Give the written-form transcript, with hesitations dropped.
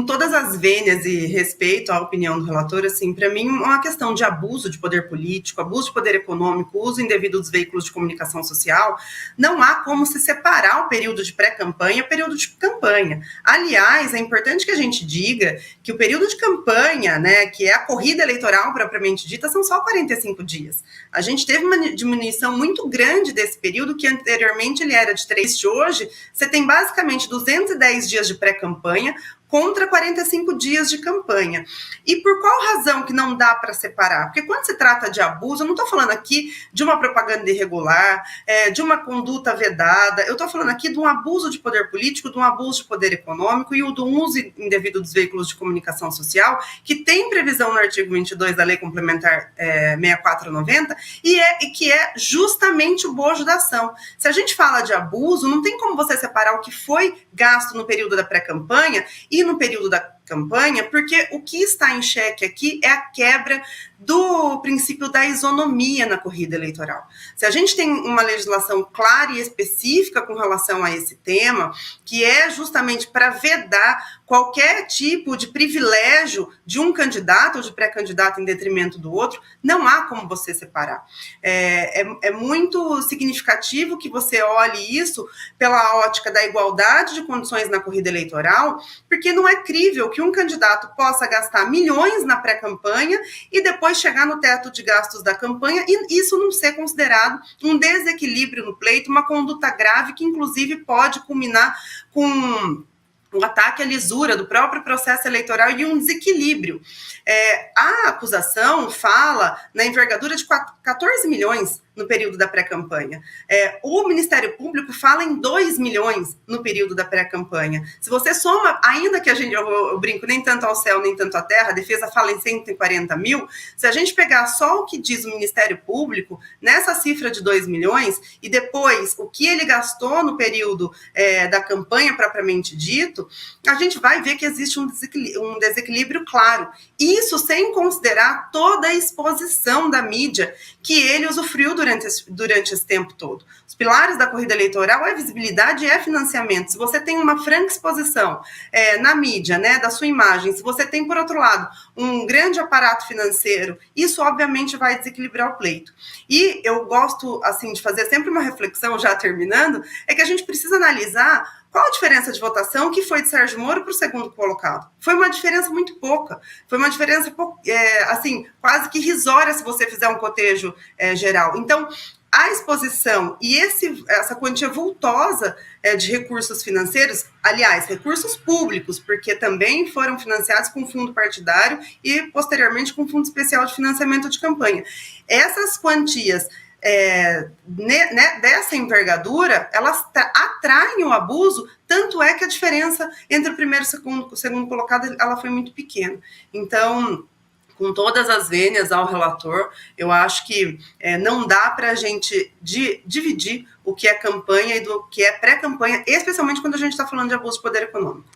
com todas as vênias e respeito à opinião do relator, assim, para mim, uma questão de abuso de poder político, abuso de poder econômico, uso indevido dos veículos de comunicação social, não há como se separar o período de pré-campanha e o período de campanha. Aliás, é importante que a gente diga que o período de campanha, né, que é a corrida eleitoral propriamente dita, são só 45 dias. A gente teve uma diminuição muito grande desse período, que anteriormente ele era de 3 de hoje, você tem basicamente 210 dias de pré-campanha contra 45 dias de campanha. E por qual razão que não dá para separar? Porque quando se trata de abuso, eu não estou falando aqui de uma propaganda irregular, de uma conduta vedada, eu estou falando aqui de um abuso de poder político, de um abuso de poder econômico e do uso indevido dos veículos de comunicação social, que tem previsão no artigo 22 da Lei Complementar 6490, e que é justamente o bojo da ação. Se a gente fala de abuso, não tem como você separar o que foi gasto no período da pré-campanha e no período da campanha, porque o que está em xeque aqui é a quebra do princípio da isonomia na corrida eleitoral. Se a gente tem uma legislação clara e específica com relação a esse tema, que é justamente para vedar qualquer tipo de privilégio de um candidato ou de pré-candidato em detrimento do outro, não há como você separar. É muito significativo que você olhe isso pela ótica da igualdade de condições na corrida eleitoral, porque não é crível que um candidato possa gastar milhões na pré-campanha e depois chegar no teto de gastos da campanha e isso não ser considerado um desequilíbrio no pleito, uma conduta grave que inclusive pode culminar com um ataque à lisura do próprio processo eleitoral e um desequilíbrio. A acusação fala na envergadura de 14 milhões no período da pré-campanha. O Ministério Público fala em 2 milhões no período da pré-campanha. Se você soma, ainda que eu brinco, nem tanto ao céu, nem tanto à terra, a defesa fala em 140 mil, se a gente pegar só o que diz o Ministério Público, nessa cifra de 2 milhões, e depois o que ele gastou no período da campanha propriamente dito, a gente vai ver que existe um desequilíbrio claro. Isso sem considerar toda a exposição da mídia que ele usufruiu durante esse tempo todo. Os pilares da corrida eleitoral é visibilidade e é financiamento. Se você tem uma franca exposição na mídia, né, da sua imagem, se você tem, por outro lado, um grande aparato financeiro, isso obviamente vai desequilibrar o pleito. E eu gosto, assim, de fazer sempre uma reflexão, já terminando, é que a gente precisa analisar qual a diferença de votação que foi de Sérgio Moro para o segundo colocado. Foi uma diferença muito pouca. Foi uma diferença, assim, quase que irrisória se você fizer um cotejo geral. Então, a exposição e essa quantia vultosa de recursos financeiros, aliás, recursos públicos, porque também foram financiados com fundo partidário e, posteriormente, com fundo especial de financiamento de campanha. Essas quantias dessa envergadura, elas atraem o abuso, tanto é que a diferença entre o primeiro e o segundo colocado, ela foi muito pequena. Então, com todas as vênias ao relator, eu acho que não dá para a gente dividir o que é campanha e do que é pré-campanha, especialmente quando a gente está falando de abuso de poder econômico.